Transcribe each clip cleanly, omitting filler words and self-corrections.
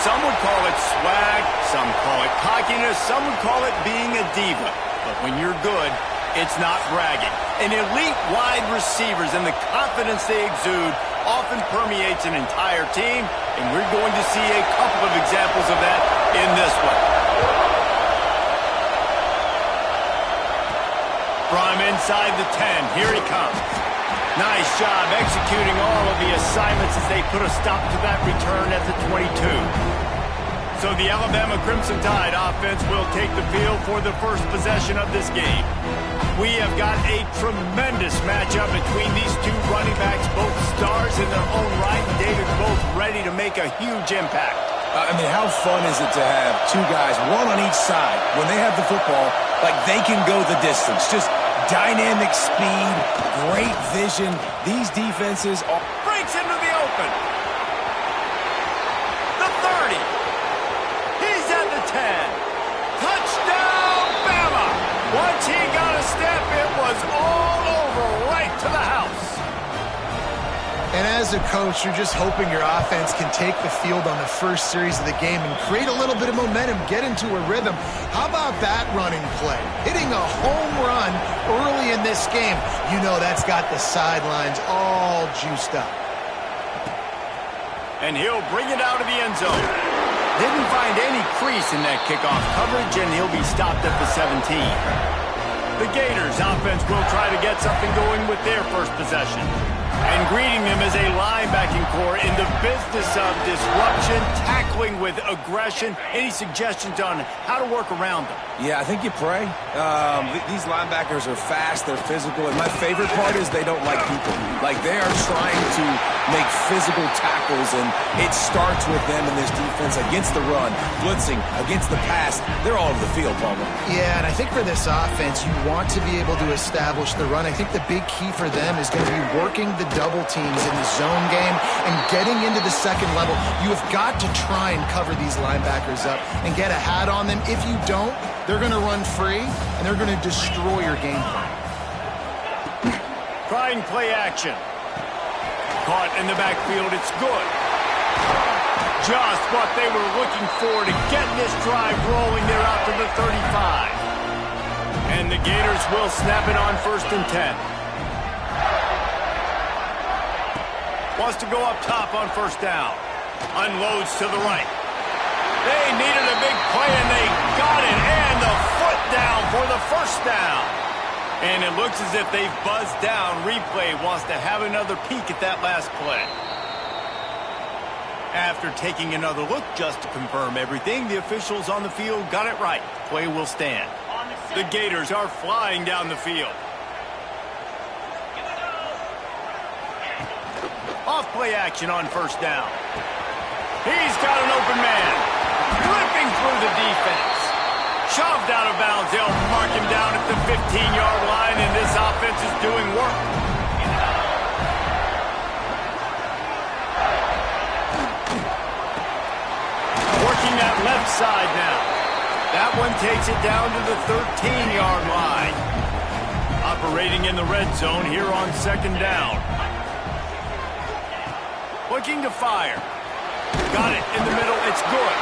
Some would call it swag, some call it cockiness, some would call it being a diva. But when you're good, it's not bragging. And elite wide receivers and the confidence they exude often permeates an entire team, and we're going to see a couple of examples of that in this one. From inside the 10, here he comes. Nice job executing all of the assignments as they put a stop to that return at the 22. So the Alabama Crimson Tide offense will take the field for the first possession of this game. We have got a tremendous matchup between these two running backs, both stars in their own right. David, both ready to make a huge impact. I mean, how fun is it to have two guys, one on each side, when they have the football, like they can go the distance. Just dynamic speed, great vision. These defenses are... Breaks into the open. The 30. He's at the 10. Touchdown, Bama. Once he got a step, it was all over right to the house. And as a coach, you're just hoping your offense can take the field on the first series of the game and create a little bit of momentum, get into a rhythm. How about that running play? Hitting a home run early in this game. You know that's got the sidelines all juiced up. And he'll bring it out of the end zone. Didn't find any crease in that kickoff coverage, and he'll be stopped at the 17. The Gators offense will try to get something going with their first possession. And greeting them as a linebacking core in the business of disruption, tackling with aggression. Any suggestions on how to work around them? Yeah, I think you pray. These linebackers are fast, they're physical, and my favorite part is they don't like people. Like, they are trying to make physical tackles, and it starts with them in this defense against the run, blitzing, against the pass. They're all over the field, Palmer. Yeah, and I think for this offense, you want to be able to establish the run. I think the big key for them is going to be working the double teams in the zone game and getting into the second level. You have got to try and cover these linebackers up and get a hat on them. If you don't, they're going to run free, and they're going to destroy your game plan. Trying play action. Caught in the backfield, it's good. Just what they were looking for to get this drive rolling. They're out to the 35. And the Gators will snap it on 1st and 10. Wants to go up top on 1st down. Unloads to the right. They needed a big play, and they got it. And the foot down for the 1st down. And it looks as if they've buzzed down. Replay wants to have another peek at that last play. After taking another look just to confirm everything, the officials on the field got it right. Play will stand. The Gators are flying down the field. Off play action on 1st down. He's got an open man. Ripping through the defense. Shoved out of bounds. They'll mark him down at the 15-yard line, and this offense is doing work. Working that left side now. That one takes it down to the 13-yard line. Operating in the red zone here on 2nd down. Looking to fire. Got it in the middle. It's good.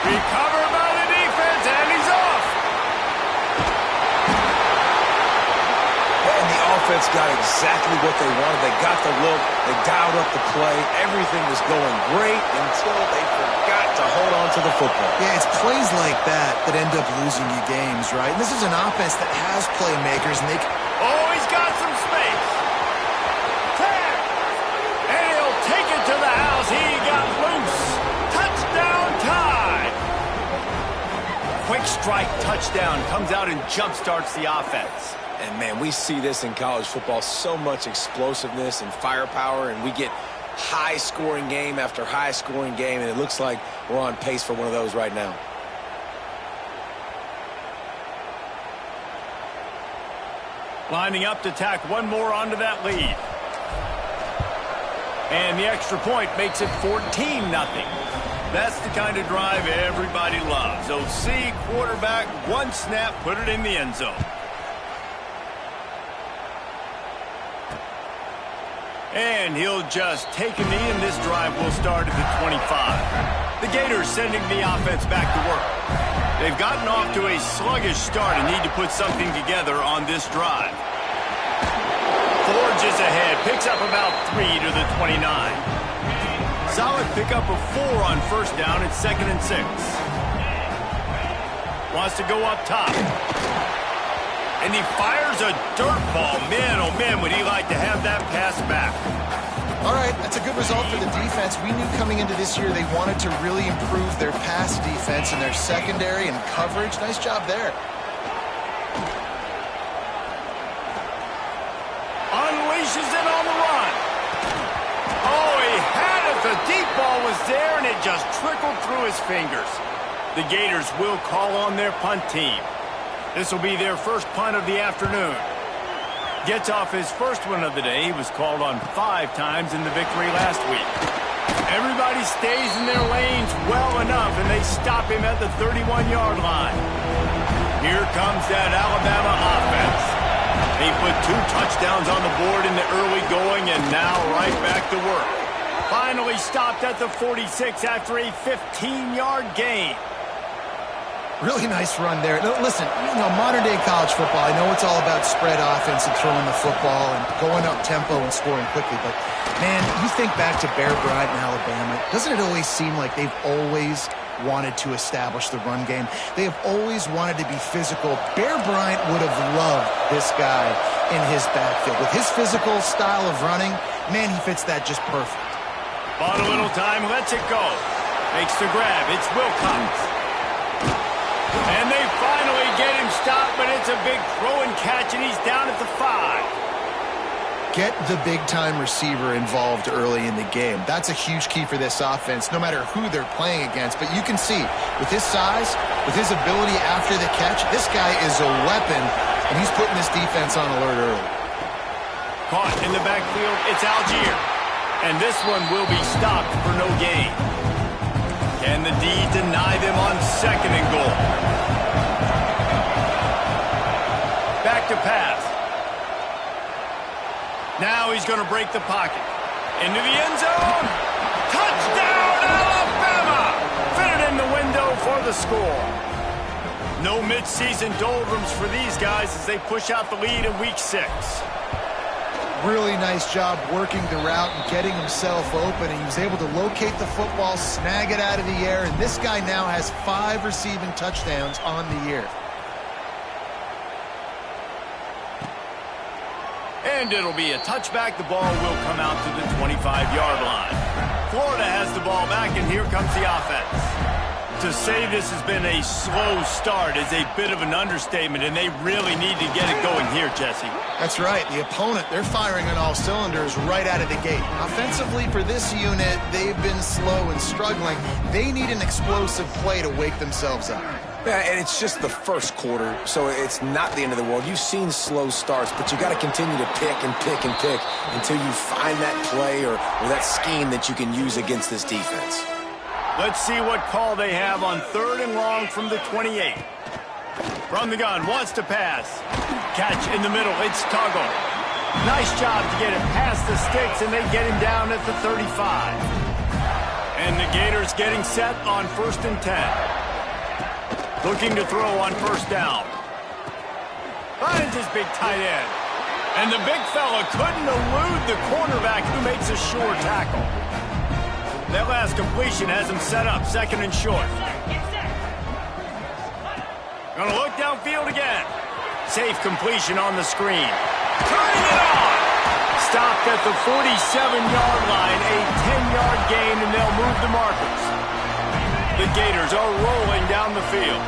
Recovered by the defense, and he's off. And the offense got exactly what they wanted. They got the look. They dialed up the play. Everything was going great until they forgot to hold on to the football. Yeah, it's plays like that that end up losing you games, right? And this is an offense that has playmakers, and they... Oh, he's got some space. Tag. And he'll take it to the house. He got loose. Touchdown Tide. Quick strike touchdown comes out and jump-starts the offense. And, man, we see this in college football, so much explosiveness and firepower, and we get high-scoring game after high-scoring game, and it looks like we're on pace for one of those right now. Lining up to tack one more onto that lead. And the extra point makes it 14-0. That's the kind of drive everybody loves. OC, quarterback, one snap, put it in the end zone. And he'll just take a knee, and this drive will start at the 25. The Gators sending the offense back to work. They've gotten off to a sluggish start and need to put something together on this drive. Forges ahead, picks up about 3 to the 29. Solid pickup of 4 on first down at 2nd and 6. Wants to go up top. And he fires a dirt ball. Man, oh man, would he like to have that pass back. All right, that's a good result for the defense. We knew coming into this year they wanted to really improve their pass defense and their secondary and coverage. Nice job there. Unleashes it on the run. Oh, he had it. The deep ball was there, and it just trickled through his fingers. The Gators will call on their punt team. This will be their first punt of the afternoon. Gets off his first one of the day. He was called on 5 times in the victory last week. Everybody stays in their lanes well enough, and they stop him at the 31-yard line. Here comes that Alabama offense. They put 2 touchdowns on the board in the early going, and now right back to work. Finally stopped at the 46 after a 15-yard gain. Really nice run there. No, listen, modern-day college football, I know it's all about spread offense and throwing the football and going up tempo and scoring quickly, but, man, you think back to Bear Bryant in Alabama, doesn't it always seem like they've always wanted to establish the run game? They have always wanted to be physical. Bear Bryant would have loved this guy in his backfield. With his physical style of running, man, he fits that just perfect. Bought a little time, lets it go. Makes the grab. It's Wilcox. And they finally get him stopped, but it's a big throw and catch, and he's down at the 5. Get the big-time receiver involved early in the game. That's a huge key for this offense, no matter who they're playing against. But you can see, with his size, with his ability after the catch, this guy is a weapon, and he's putting this defense on alert early. Caught in the backfield, it's Algier. And this one will be stopped for no gain. Can the D deny them on 2nd and goal? Back to pass. Now he's going to break the pocket. Into the end zone. Touchdown, Alabama! Fitted in the window for the score. No midseason doldrums for these guys as they push out the lead in Week 6. Really nice job working the route and getting himself open, and he was able to locate the football, snag it out of the air, and this guy now has 5 receiving touchdowns on the year. And it'll be a touchback. The ball will come out to the 25-yard line. Florida has the ball back, and here comes the offense. To say this has been a slow start is a bit of an understatement, and they really need to get it going here, Jesse. That's right. The opponent, they're firing on all cylinders right out of the gate. Offensively, for this unit, they've been slow and struggling. They need an explosive play to wake themselves up. Yeah, and it's just the first quarter, so it's not the end of the world. You've seen slow starts, but you got to continue to pick and pick and pick until you find that play or that scheme that you can use against this defense. Let's see what call they have on 3rd and long from the 28. From the gun, wants to pass. Catch in the middle, it's Tuggle. Nice job to get it past the sticks, and they get him down at the 35. And the Gators getting set on 1st and 10. Looking to throw on 1st down. Finds his big tight end. And the big fella couldn't elude the cornerback who makes a sure tackle. That last completion has him set up 2nd and short. Gonna look downfield again. Safe completion on the screen. Turning it on. Stopped at the 47-yard line. A 10-yard gain, and they'll move the markers. The Gators are rolling down the field.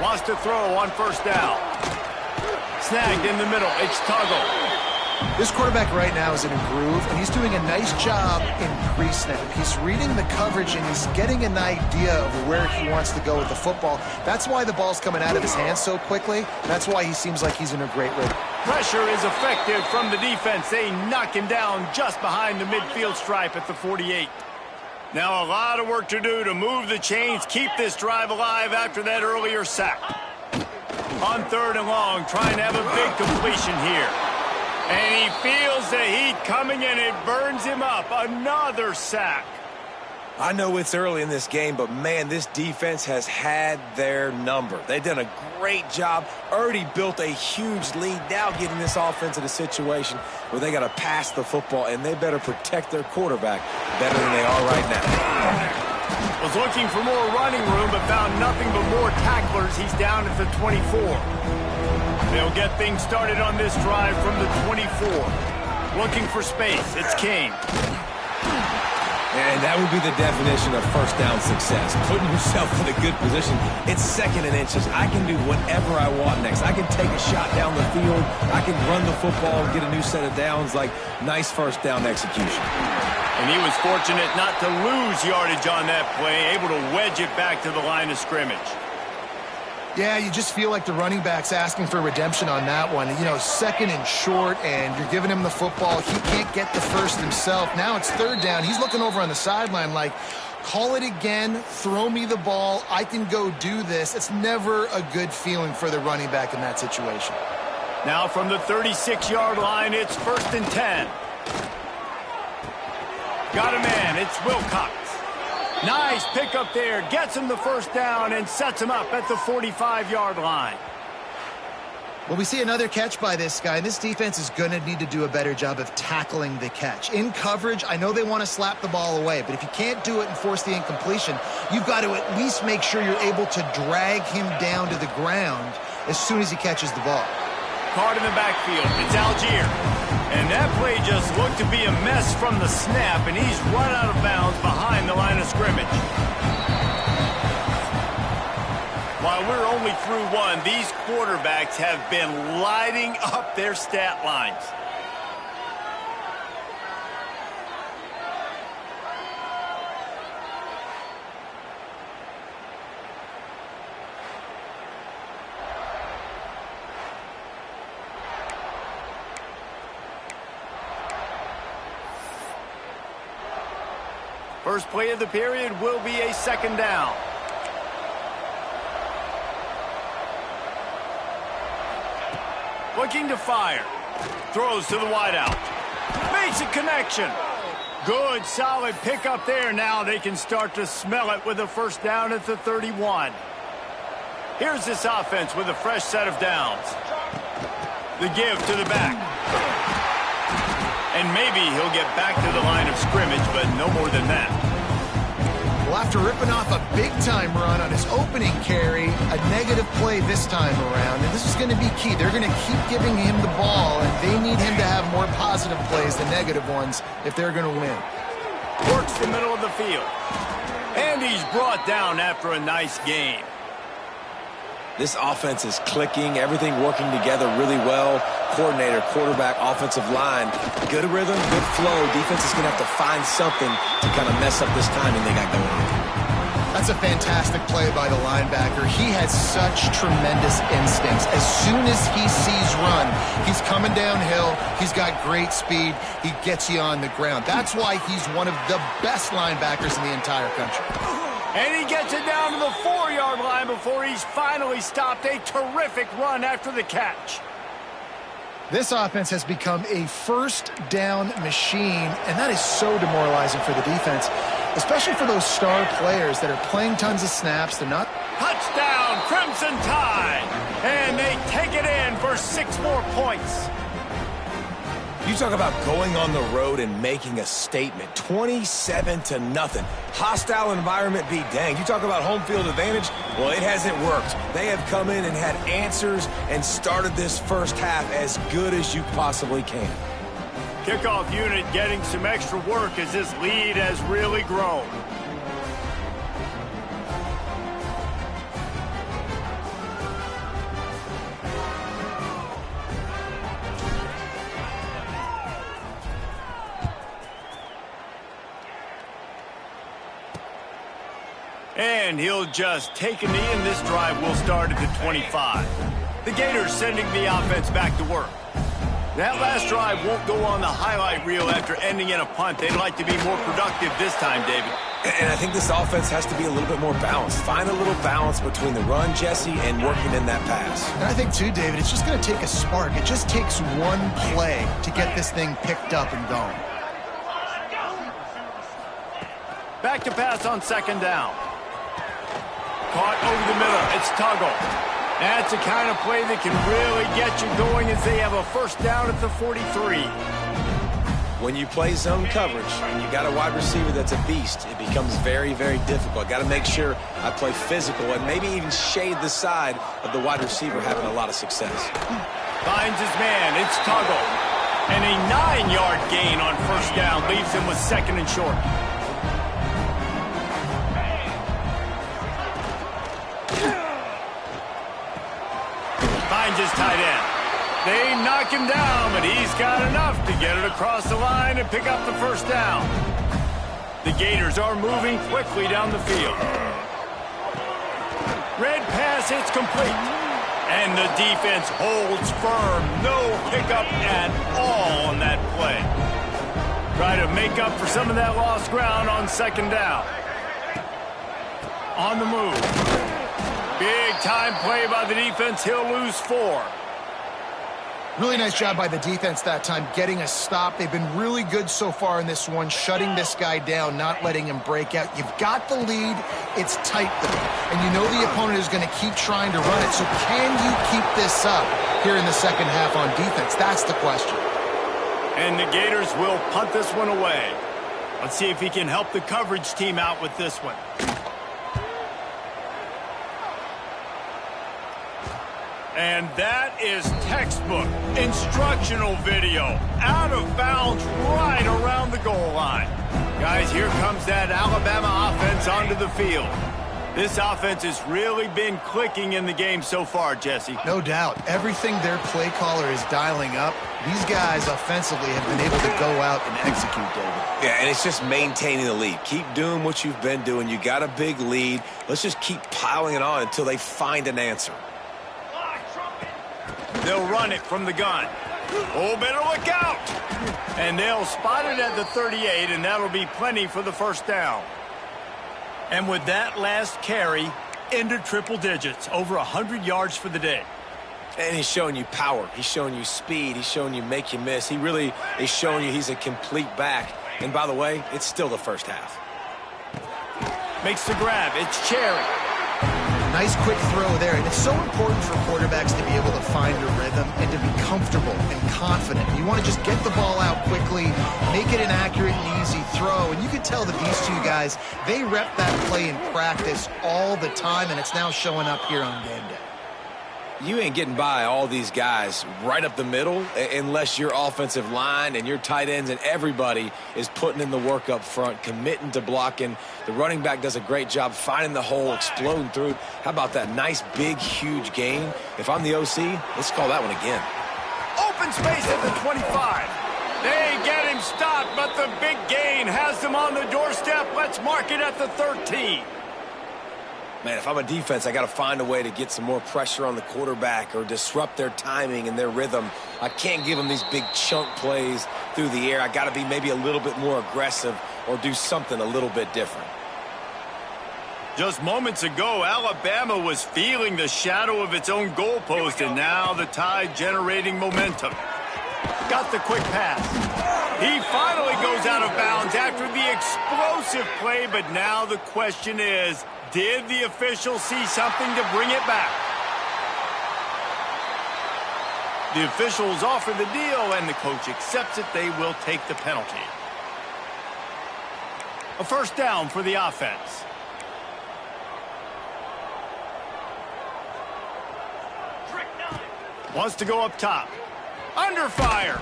Wants to throw on 1st down. Snagged in the middle. It's Tuggle. This quarterback right now is in a groove, and he's doing a nice job in pre-snap. He's reading the coverage, and he's getting an idea of where he wants to go with the football. That's why the ball's coming out of his hands so quickly. That's why he seems like he's in a great rhythm. Pressure is effective from the defense. They knock him down just behind the midfield stripe at the 48. Now a lot of work to do to move the chains, keep this drive alive after that earlier sack. On 3rd and long, trying to have a big completion here. And he feels the heat coming, and it burns him up. Another sack. I know it's early in this game, but, man, this defense has had their number. They've done a great job, already built a huge lead, now getting this offense in a situation where they got to pass the football, and they better protect their quarterback better than they are right now. Was looking for more running room, but found nothing but more tacklers. He's down at the 24. They'll get things started on this drive from the 24. Looking for space. It's King. And that would be the definition of first down success. Putting yourself in a good position. It's 2nd and inches. I can do whatever I want next. I can take a shot down the field. I can run the football and get a new set of downs. Like, nice first down execution. And he was fortunate not to lose yardage on that play, able to wedge it back to the line of scrimmage. Yeah, you just feel like the running back's asking for redemption on that one. You know, 2nd and short, and you're giving him the football. He can't get the first himself. Now it's 3rd down. He's looking over on the sideline like, call it again, throw me the ball, I can go do this. It's never a good feeling for the running back in that situation. Now from the 36-yard line, it's 1st and 10. Got a man. It's Wilcox. Nice pickup there. Gets him the first down and sets him up at the 45-yard line. Well, we see another catch by this guy, and this defense is going to need to do a better job of tackling the catch. In coverage, I know they want to slap the ball away, but if you can't do it and force the incompletion, you've got to at least make sure you're able to drag him down to the ground as soon as he catches the ball. Card in the backfield. It's Algier. And that play just looked to be a mess from the snap, and he's run out of bounds behind the line of scrimmage. While we're only through one, these quarterbacks have been lighting up their stat lines. First play of the period will be a 2nd down. Looking to fire. Throws to the wideout. Makes a connection. Good, solid pickup there. Now they can start to smell it with a first down at the 31. Here's this offense with a fresh set of downs. The give to the back. And maybe he'll get back to the line of scrimmage, but no more than that. Well, after ripping off a big-time run on his opening carry, a negative play this time around, and this is going to be key. They're going to keep giving him the ball, and they need him to have more positive plays than negative ones if they're going to win. Works the middle of the field. And he's brought down after a nice game. This offense is clicking, everything working together really well. Coordinator, quarterback, offensive line, good rhythm, good flow. Defense is going to have to find something to kind of mess up this timing they got going on. That's a fantastic play by the linebacker. He has such tremendous instincts. As soon as he sees run, he's coming downhill. He's got great speed. He gets you on the ground. That's why he's one of the best linebackers in the entire country. And he gets it down to the 4-yard line before he's finally stopped. A terrific run after the catch. This offense has become a first down machine, and that is so demoralizing for the defense, especially for those star players that are playing tons of snaps. They're not. Touchdown, Crimson Tide. And they take it in for 6 more points. You talk about going on the road and making a statement. 27-0. Hostile environment be danged. You talk about home field advantage. Well, it hasn't worked. They have come in and had answers and started this first half as good as you possibly can. Kickoff unit getting some extra work as this lead has really grown. And he'll just take a knee, and this drive will start at the 25. The Gators sending the offense back to work. That last drive won't go on the highlight reel after ending in a punt. They'd like to be more productive this time, David. And I think this offense has to be a little bit more balanced. Find a little balance between the run, Jesse, and working in that pass. And I think, too, David, it's just going to take a spark. It just takes one play to get this thing picked up and going. Back to pass on second down. Caught over the middle. It's Tuggle. That's the kind of play that can really get you going as they have a first down at the 43. When you play zone coverage and you got a wide receiver that's a beast, it becomes very, very difficult. Got to make sure I play physical and maybe even shade the side of the wide receiver having a lot of success. Finds his man. It's Tuggle. And a 9-yard gain on first down leaves him with second and short. Finds his tight end. They knock him down, but he's got enough to get it across the line and pick up the first down. The Gators are moving quickly down the field. Red pass hits complete. And the defense holds firm. No pickup at all on that play. Try to make up for some of that lost ground on second down. On the move. Big time play by the defense. He'll lose 4. Really nice job by the defense that time, getting a stop. They've been really good so far in this one, shutting this guy down, not letting him break out. You've got the lead. It's tight, though. And you know the opponent is going to keep trying to run it. So can you keep this up here in the second half on defense? That's the question. And the Gators will punt this one away. Let's see if he can help the coverage team out with this one. And that is textbook instructional video. Out of bounds right around the goal line. Guys, here comes that Alabama offense onto the field. This offense has really been clicking in the game so far, Jesse. No doubt. Everything their play caller is dialing up, these guys offensively have been able to go out and execute, David. Yeah, and it's just maintaining the lead. Keep doing what you've been doing. You got a big lead. Let's just keep piling it on until they find an answer. They'll run it from the gun. Oh, better look out. And they'll spot it at the 38, and that'll be plenty for the first down. And with that last carry, into triple digits, over 100 yards for the day. And he's showing you power. He's showing you speed. He's showing you make you miss. He really is showing you he's a complete back. And by the way, it's still the first half. Makes the grab. It's Cherry. Nice quick throw there, and it's so important for quarterbacks to be able to find a rhythm and to be comfortable and confident. You want to just get the ball out quickly, make it an accurate and easy throw, and you can tell that these two guys, they rep that play in practice all the time, and it's now showing up here on game day. You ain't getting by all these guys right up the middle unless your offensive line and your tight ends and everybody is putting in the work up front, committing to blocking. The running back does a great job finding the hole, exploding through. How about that nice, big, huge gain? If I'm the OC, let's call that one again. Open space at the 25. They get him stopped, but the big gain has them on the doorstep. Let's mark it at the 13. Man, if I'm a defense, I got to find a way to get some more pressure on the quarterback or disrupt their timing and their rhythm. I can't give them these big chunk plays through the air. I got to be maybe a little bit more aggressive or do something a little bit different. Just moments ago, Alabama was feeling the shadow of its own goalpost, and now the Tide generating momentum. Got the quick pass. He finally goes out of bounds after the explosive play, but now the question is, did the official see something to bring it back? The officials offer the deal, and the coach accepts it. They will take the penalty. A first down for the offense. Wants to go up top. Under fire.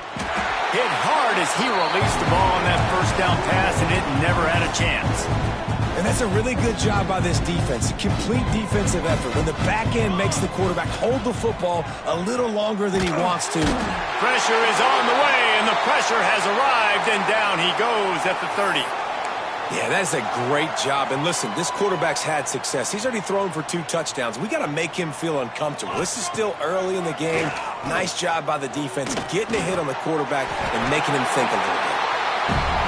Hit hard as he released the ball on that first down pass, and it never had a chance. And that's a really good job by this defense. A complete defensive effort. When the back end makes the quarterback hold the football a little longer than he wants to. Pressure is on the way, and the pressure has arrived, and down he goes at the 30. Yeah, that's a great job. And listen, this quarterback's had success. He's already thrown for 2 touchdowns. We got to make him feel uncomfortable. This is still early in the game. Nice job by the defense, getting a hit on the quarterback and making him think a little bit.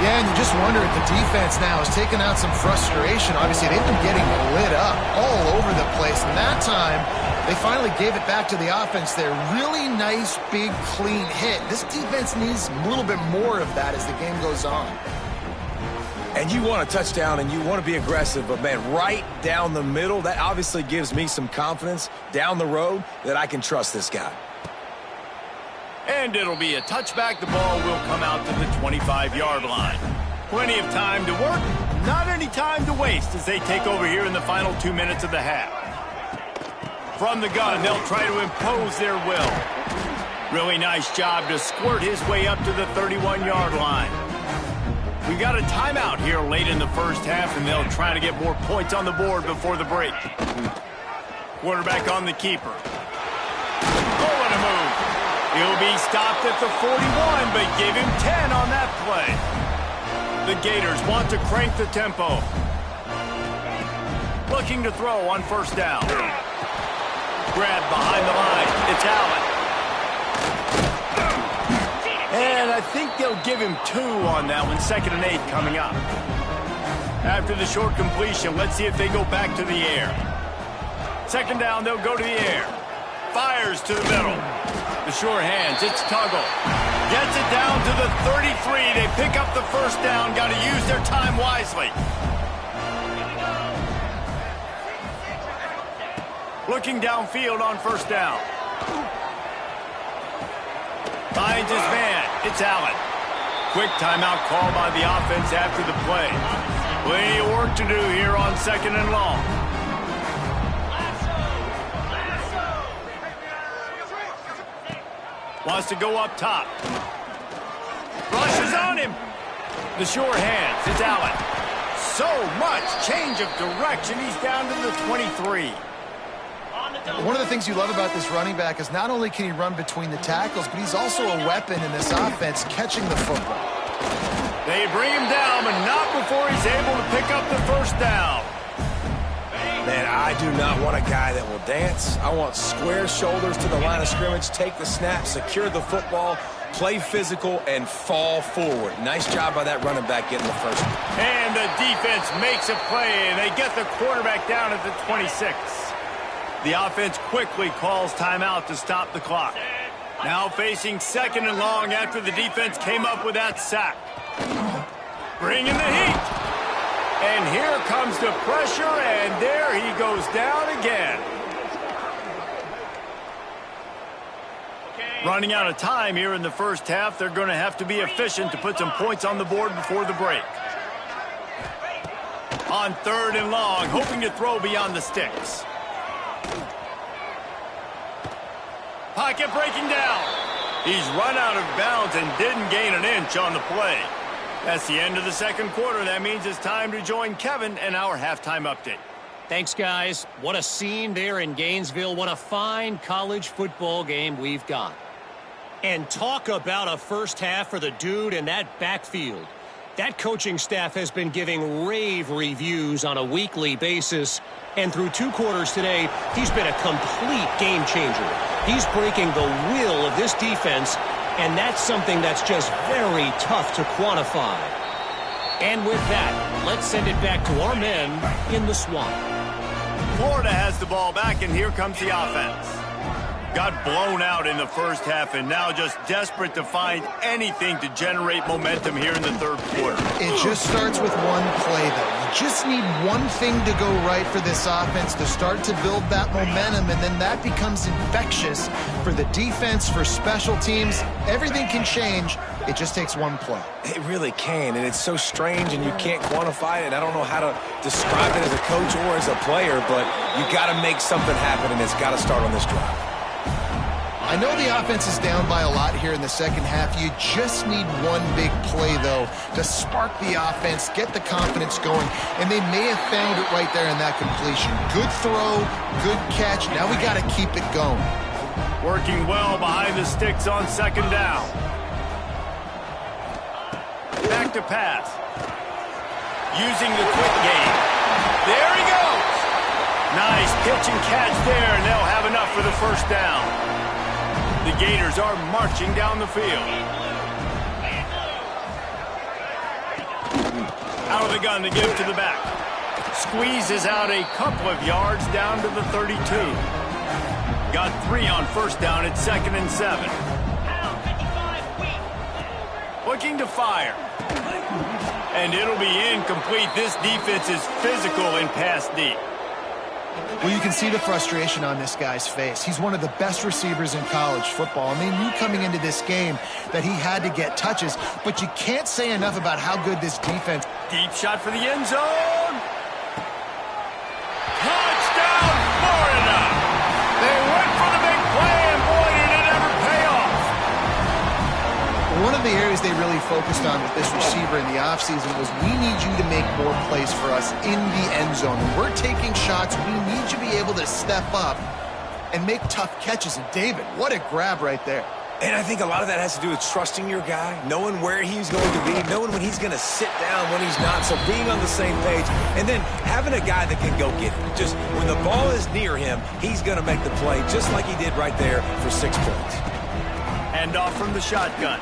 Yeah, and you just wonder if the defense now is taking out some frustration. Obviously, they've been getting lit up all over the place. And that time, they finally gave it back to the offense there. Really nice, big, clean hit. This defense needs a little bit more of that as the game goes on. And you want a touchdown and you want to be aggressive, but, man, right down the middle, that obviously gives me some confidence down the road that I can trust this guy. And it'll be a touchback. The ball will come out to the 25-yard line. Plenty of time to work, not any time to waste as they take over here in the final 2 minutes of the half. From the gun, they'll try to impose their will. Really nice job to squirt his way up to the 31-yard line. We got a timeout here late in the first half, and they'll try to get more points on the board before the break. Quarterback on the keeper. Going to move. He'll be stopped at the 41, but give him 10 on that play. The Gators want to crank the tempo. Looking to throw on first down. Grab behind the line. It's Allen. And I think they'll give him 2 on that one. 2nd and 8 coming up. After the short completion, let's see if they go back to the air. 2nd down, they'll go to the air. Fires to the middle. The sure hands, it's Tuggle. Gets it down to the 33. They pick up the first down. Got to use their time wisely. Looking downfield on first down. Finds his man. It's Allen. Quick timeout call by the offense after the play. Plenty of work to do here on 2nd and long. Wants to go up top. Rushes on him. The sure hands. It's Allen. So much change of direction. He's down to the 23. One of the things you love about this running back is not only can he run between the tackles, but he's also a weapon in this offense catching the football. They bring him down, but not before he's able to pick up the first down. Man, I do not want a guy that will dance. I want square shoulders to the line of scrimmage, take the snap, secure the football, play physical, and fall forward. Nice job by that running back getting the first one. And the defense makes a play, and they get the quarterback down at the 26. The offense quickly calls timeout to stop the clock. Now facing 2nd and long after the defense came up with that sack. Bringing the heat. And here comes the pressure, and there he goes down again. Running out of time here in the first half. They're going to have to be efficient to put some points on the board before the break. On 3rd and long, hoping to throw beyond the sticks. Pocket breaking down. He's run out of bounds and didn't gain an inch on the play. That's the end of the 2nd quarter. That means it's time to join Kevin and our halftime update. Thanks, guys. What a scene there in Gainesville. What a fine college football game we've got. And talk about a first half for the dude in that backfield. That coaching staff has been giving rave reviews on a weekly basis. And through 2 quarters today, he's been a complete game changer. He's breaking the will of this defense, and that's something that's just very tough to quantify. And with that, let's send it back to our men in the swamp. Florida has the ball back, and here comes the offense. Got blown out in the first half, and now just desperate to find anything to generate momentum here in the 3rd quarter. It just starts with one play, though. You just need one thing to go right for this offense to start to build that momentum, and then that becomes infectious for the defense, for special teams. Everything can change. It just takes one play. It really can, and it's so strange, and you can't quantify it, and I don't know how to describe it as a coach or as a player, but you got to make something happen, and it's got to start on this drive. I know the offense is down by a lot here in the 2nd half. You just need one big play, though, to spark the offense, get the confidence going, and they may have found it right there in that completion. Good throw, good catch. Now we got to keep it going. Working well behind the sticks on 2nd down. Back to pass. Using the quick game. There he goes. Nice pitch and catch there, and they'll have enough for the first down. The Gators are marching down the field. Out of the gun to give to the back. Squeezes out a couple of yards down to the 32. Got 3 on first down at 2nd and 7. Looking to fire. And it'll be incomplete. This defense is physical in pass deep. Well, you can see the frustration on this guy's face. He's one of the best receivers in college football, and they knew coming into this game that he had to get touches, but you can't say enough about how good this defense. Deep shot for the end zone. Touchdown, Florida! They went for the big play, and boy, did it ever pay off. One of the areas they really focused on with this receiver in the offseason was we need you to make more plays for us in the end zone. When we're taking shots, we need you to be able to step up and make tough catches. And David, what a grab right there. And I think a lot of that has to do with trusting your guy, knowing where he's going to be, knowing when he's going to sit down, when he's not, so being on the same page, and then having a guy that can go get it. Just when the ball is near him, he's going to make the play just like he did right there for 6 points. Hand off from the shotgun.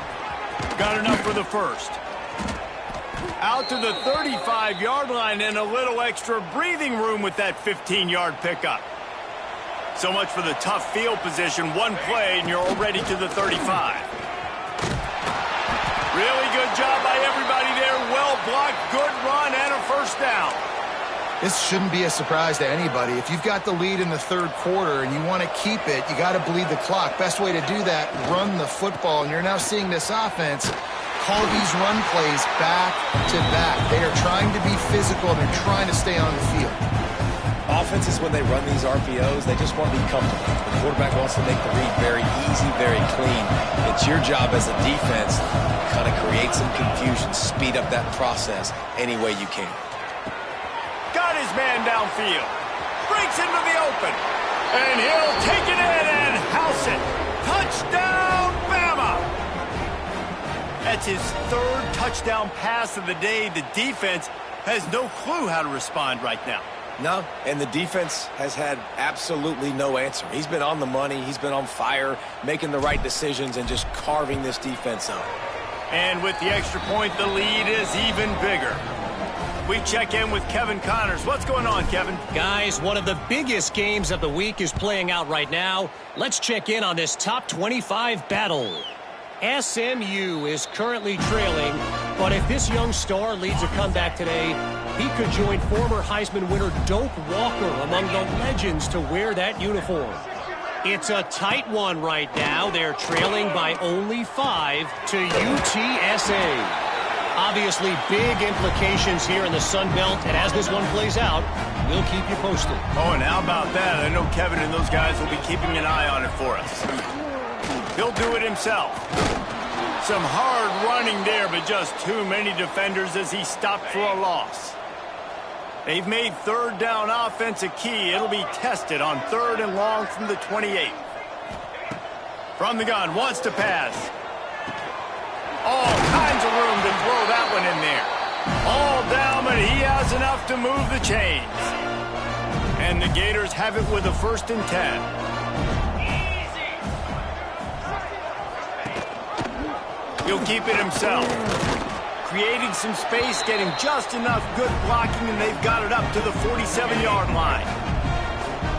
Got enough for the first. Out to the 35-yard line and a little extra breathing room with that 15-yard pickup. So much for the tough field position. One play and you're already to the 35. Really good job by everybody there. Well blocked, good run, and a first down. This shouldn't be a surprise to anybody. If you've got the lead in the third quarter and you want to keep it, you got to bleed the clock. Best way to do that, run the football. And you're now seeing this offense call these run plays back to back. They are trying to be physical and they're trying to stay on the field. Offenses, when they run these RPOs, they just want to be comfortable. The quarterback wants to make the read very easy, very clean. It's your job as a defense to kind of create some confusion, speed up that process any way you can. Got his man downfield. Breaks into the open. And he'll take it in and house it. Touchdown, Bama! That's his 3rd touchdown pass of the day. The defense has no clue how to respond right now. No, and the defense has had absolutely no answer. He's been on the money. He's been on fire, making the right decisions and just carving this defense up. And with the extra point, the lead is even bigger. We check in with Kevin Connors. What's going on, Kevin? Guys, one of the biggest games of the week is playing out right now. Let's check in on this top 25 battle. SMU is currently trailing, but if this young star leads a comeback today, he could join former Heisman winner Doak Walker among the legends to wear that uniform. It's a tight one right now. They're trailing by only 5 to UTSA. Obviously, big implications here in the Sun Belt, and as this one plays out, we'll keep you posted. Oh, and how about that? I know Kevin and those guys will be keeping an eye on it for us. He'll do it himself. Some hard running there, but just too many defenders as he stopped for a loss. They've made 3rd down offense a key. It'll be tested on 3rd and long from the 28. From the gun, wants to pass. All kinds of room to throw that one in there. All down, but he has enough to move the chains. And the Gators have it with a 1st and 10. He'll keep it himself. Creating some space, getting just enough good blocking, and they've got it up to the 47-yard line.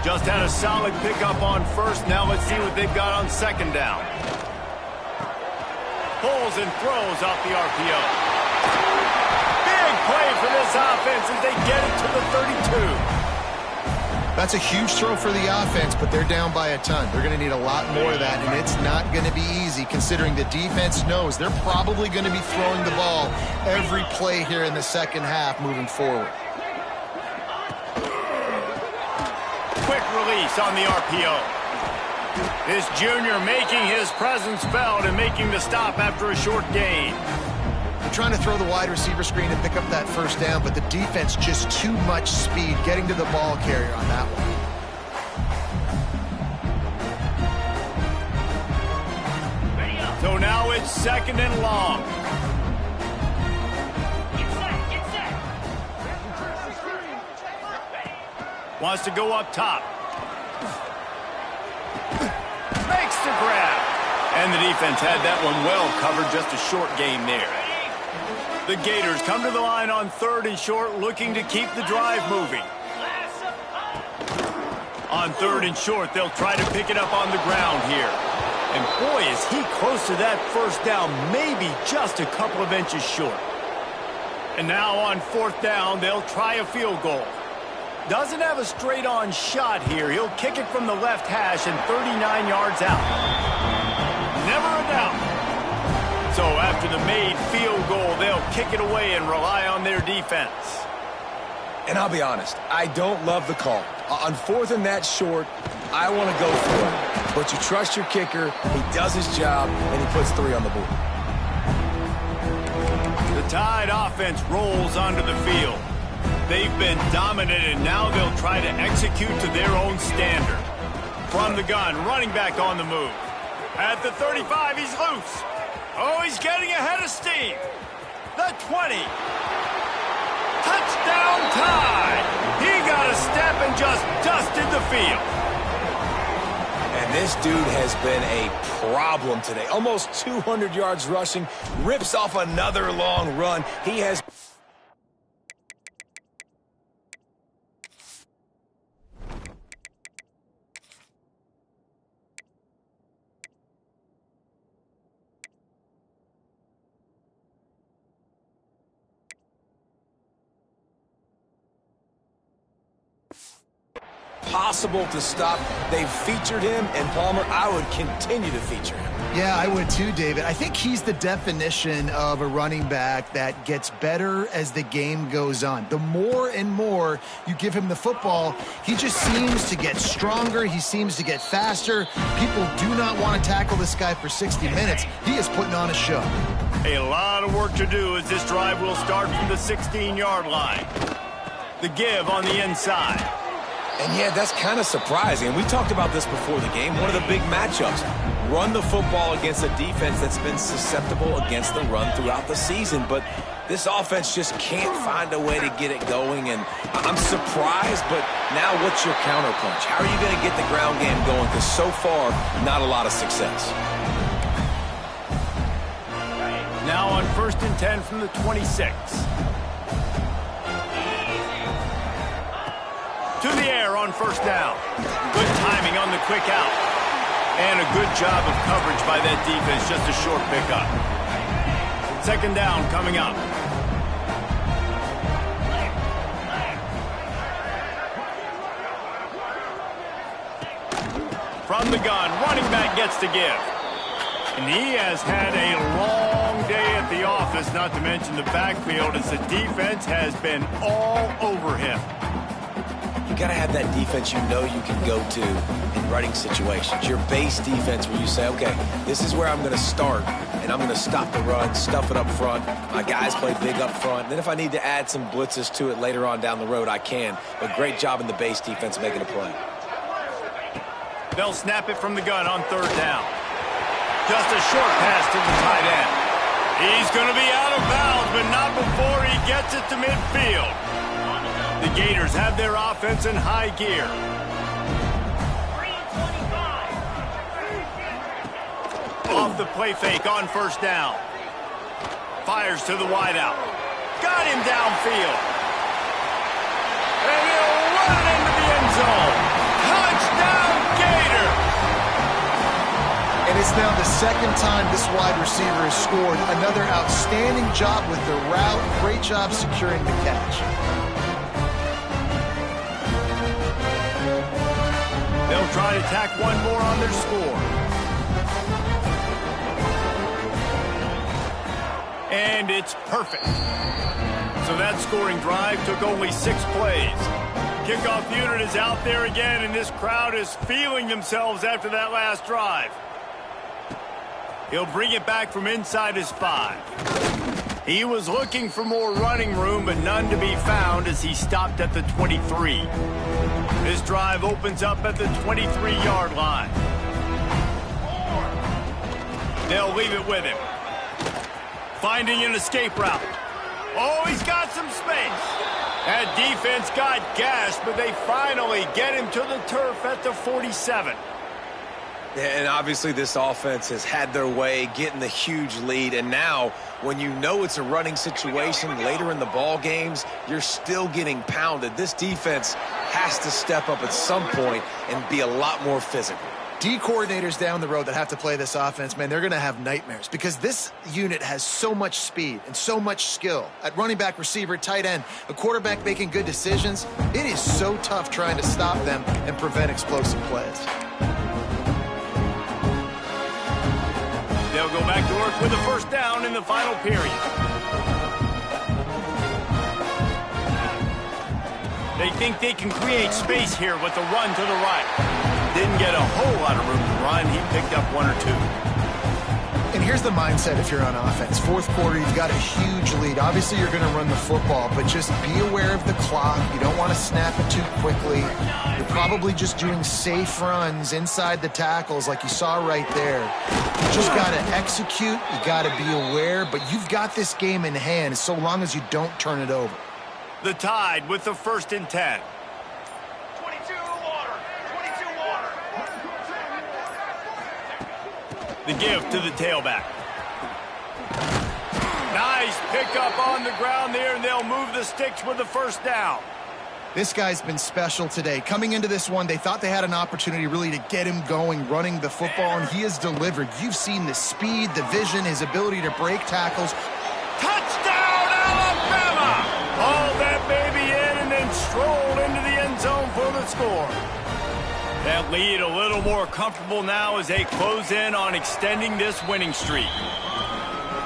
Just had a solid pickup on 1st. Now let's see what they've got on 2nd down. Pulls and throws off the RPO. Big play for this offense as they get it to the 32. That's a huge throw for the offense, but they're down by a ton. They're going to need a lot more of that, and it's not going to be easy considering the defense knows they're probably going to be throwing the ball every play here in the second half moving forward. Quick release on the RPO. This junior making his presence felt and making the stop after a short gain. Trying to throw the wide receiver screen to pick up that 1st down, but the defense just too much speed getting to the ball carrier on that one. So now it's 2nd and long. Wants to go up top. Makes the grab. And the defense had that one well covered, just a short gain there. The Gators come to the line on 3rd and short, looking to keep the drive moving. On 3rd and short, they'll try to pick it up on the ground here. And boy, is he close to that first down, maybe just a couple of inches short. And now on 4th down, they'll try a field goal. Doesn't have a straight-on shot here. He'll kick it from the left hash and 39 yards out. Never a doubt. So after the made field goal, they'll kick it away and rely on their defense. And I'll be honest, I don't love the call. On 4th and that short, I want to go for it. But you trust your kicker, he does his job, and he puts 3 on the board. The Tide offense rolls onto the field. They've been dominated, and now they'll try to execute to their own standard. From the gun, running back on the move. At the 35, he's loose. Oh, he's getting ahead of steam. The 20. Touchdown Tide! He got a step and just dusted the field. And this dude has been a problem today. Almost 200 yards rushing, rips off another long run. He has... possible to stop. They've featured him, and Palmer, I would continue to feature him. Yeah, I would too, David. I think he's the definition of a running back that gets better as the game goes on. The more and more you give him the football, he just seems to get stronger. He seems to get faster. People do not want to tackle this guy for 60 minutes. He is putting on a show. A lot of work to do as this drive will start from the 16-yard line. The give on the inside. And yeah, that's kind of surprising. We talked about this before the game. One of the big matchups. Run the football against a defense that's been susceptible against the run throughout the season. But this offense just can't find a way to get it going. And I'm surprised, but now what's your counterpunch? How are you going to get the ground game going? Because so far, not a lot of success. Now on 1st and 10 from the 26. To the air on 1st down. Good timing on the quick out. And a good job of coverage by that defense. Just a short pickup. 2nd down coming up. From the gun, running back gets to give. And he has had a long day at the office, not to mention the backfield, as the defense has been all over him. You got to have that defense you know you can go to in running situations. Your base defense where you say, okay, this is where I'm going to start, and I'm going to stop the run, stuff it up front. My guys play big up front. Then if I need to add some blitzes to it later on down the road, I can. But great job in the base defense making a play. They'll snap it from the gun on 3rd down. Just a short pass to the tight end. He's going to be out of bounds, but not before he gets it to midfield. The Gators have their offense in high gear. Off the play fake on 1st down. Fires to the wideout. Got him downfield. And he'll run it into the end zone. Touchdown, Gator! And it's now the 2nd time this wide receiver has scored. Another outstanding job with the route. Great job securing the catch. They'll try to tack one more on their score. And it's perfect. So that scoring drive took only 6 plays. Kickoff unit is out there again, and this crowd is feeling themselves after that last drive. He'll bring it back from inside his 5. He was looking for more running room, but none to be found as he stopped at the 23. This drive opens up at the 23-yard line. They'll leave it with him. Finding an escape route. Oh, he's got some space. That defense got gashed, but they finally get him to the turf at the 47. And obviously this offense has had their way, getting the huge lead. And now, when you know it's a running situation later in the ball games, you're still getting pounded. This defense has to step up at some point and be a lot more physical. D coordinators down the road that have to play this offense, man, they're going to have nightmares because this unit has so much speed and so much skill. At running back, receiver, tight end, a quarterback making good decisions, it is so tough trying to stop them and prevent explosive plays. They'll go back to work with a first down in the final period. They think they can create space here with the run to the right. Didn't get a whole lot of room to run. He picked up one or two. And here's the mindset if you're on offense. Fourth quarter, you've got a huge lead. Obviously, you're going to run the football, but just be aware of the clock. You don't want to snap it too quickly. You're probably just doing safe runs inside the tackles like you saw right there. You just got to execute. You got to be aware, but you've got this game in hand so long as you don't turn it over. The Tide with the 1st and 10. The give to the tailback. Nice pickup on the ground there, and they'll move the sticks with the first down. This guy's been special today. Coming into this one, they thought they had an opportunity really to get him going, running the football, and he has delivered. You've seen the speed, the vision, his ability to break tackles. Touchdown, Alabama! Hauled that baby in and then strolled into the end zone for the score. That lead a little more comfortable now as they close in on extending this winning streak.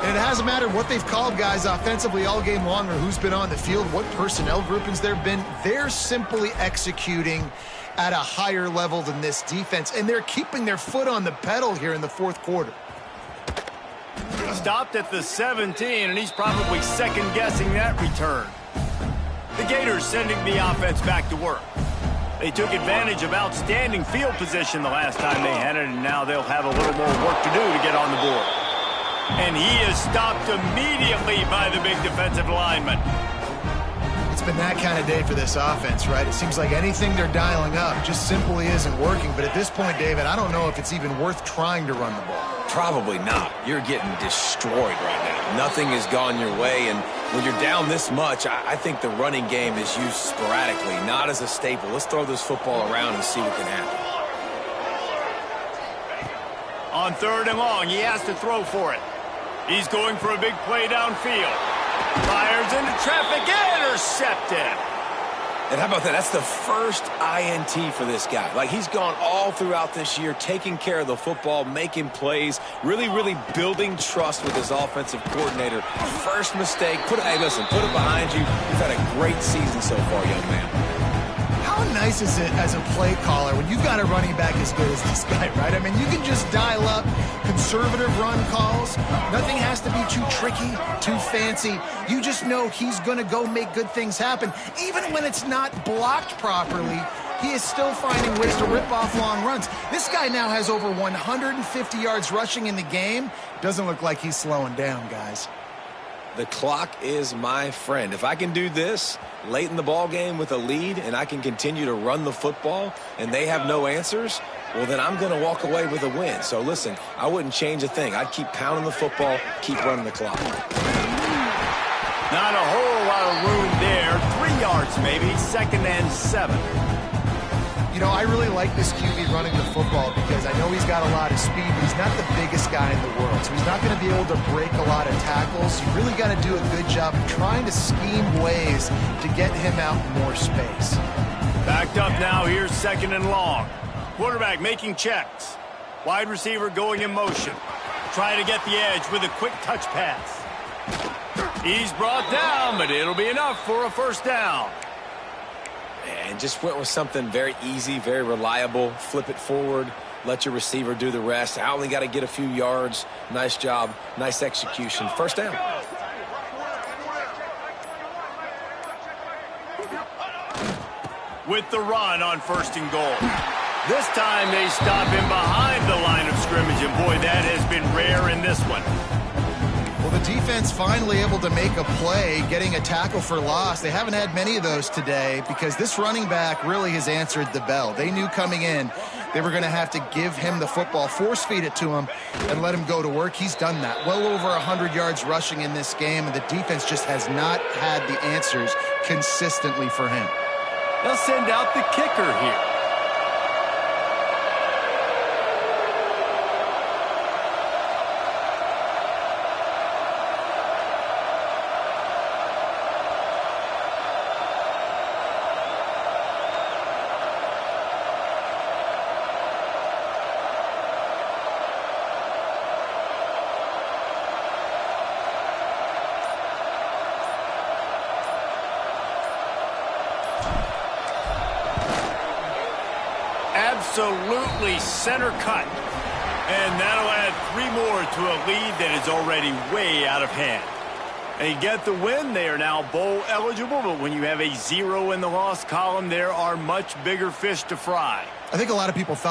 And it hasn't mattered what they've called guys offensively all game long or who's been on the field, what personnel groupings there have been. They're simply executing at a higher level than this defense, and they're keeping their foot on the pedal here in the fourth quarter. Stopped at the 17, and he's probably second-guessing that return. The Gators sending the offense back to work. They took advantage of outstanding field position the last time they had it, and now they'll have a little more work to do to get on the board. And he is stopped immediately by the big defensive lineman. It's been that kind of day for this offense, right? It seems like anything they're dialing up just simply isn't working. But at this point, David, I don't know if it's even worth trying to run the ball. Probably not. You're getting destroyed right now. Nothing has gone your way, and when you're down this much, I think the running game is used sporadically, not as a staple. Let's throw this football around and see what can happen. On 3rd and long, he has to throw for it. He's going for a big play downfield. Fires into traffic, intercepted. And how about that? That's the first INT for this guy. Like, he's gone all throughout this year, taking care of the football, making plays, really, really building trust with his offensive coordinator. First mistake, hey, listen, put it behind you. You've had a great season so far, young man. How nice is it as a play caller when you've got a running back as good as this guy, right? I mean, you can just dial up conservative run calls. Nothing has to be too tricky, too fancy. You just know he's going to go make good things happen. Even when it's not blocked properly, he is still finding ways to rip off long runs. This guy now has over 150 yards rushing in the game. Doesn't look like he's slowing down, guys. The clock is my friend. If I can do this late in the ball game with a lead and I can continue to run the football and they have no answers, well, then I'm going to walk away with a win. So, listen, I wouldn't change a thing. I'd keep pounding the football, keep running the clock. Not a whole lot of room there. 3 yards maybe, 2nd and 7. You know, I really like this QB running the football because I know he's got a lot of speed, but he's not the biggest guy in the world. So he's not going to be able to break a lot of tackles. You really got to do a good job of trying to scheme ways to get him out in more space. Backed up now, here's 2nd and long. Quarterback making checks. Wide receiver going in motion. Trying to get the edge with a quick touch pass. He's brought down, but it'll be enough for a first down. And just went with something very easy, very reliable. Flip it forward, let your receiver do the rest. I only got to get a few yards. Nice job, nice execution. First down. With the run on 1st and goal. This time they stop him behind the line of scrimmage, and boy, that has been rare in this one. Well, the defense finally able to make a play, getting a tackle for loss. They haven't had many of those today because this running back really has answered the bell. They knew coming in They were going to have to give him the football, force feed it to him, and let him go to work. He's done that. Well over 100 yards rushing in this game, and the defense just has not had the answers consistently for him. They'll send out the kicker here. Absolutely center cut. And that'll add 3 more to a lead that is already way out of hand. They get the win. They are now bowl eligible, but when you have a 0 in the loss column, there are much bigger fish to fry. I think a lot of people thought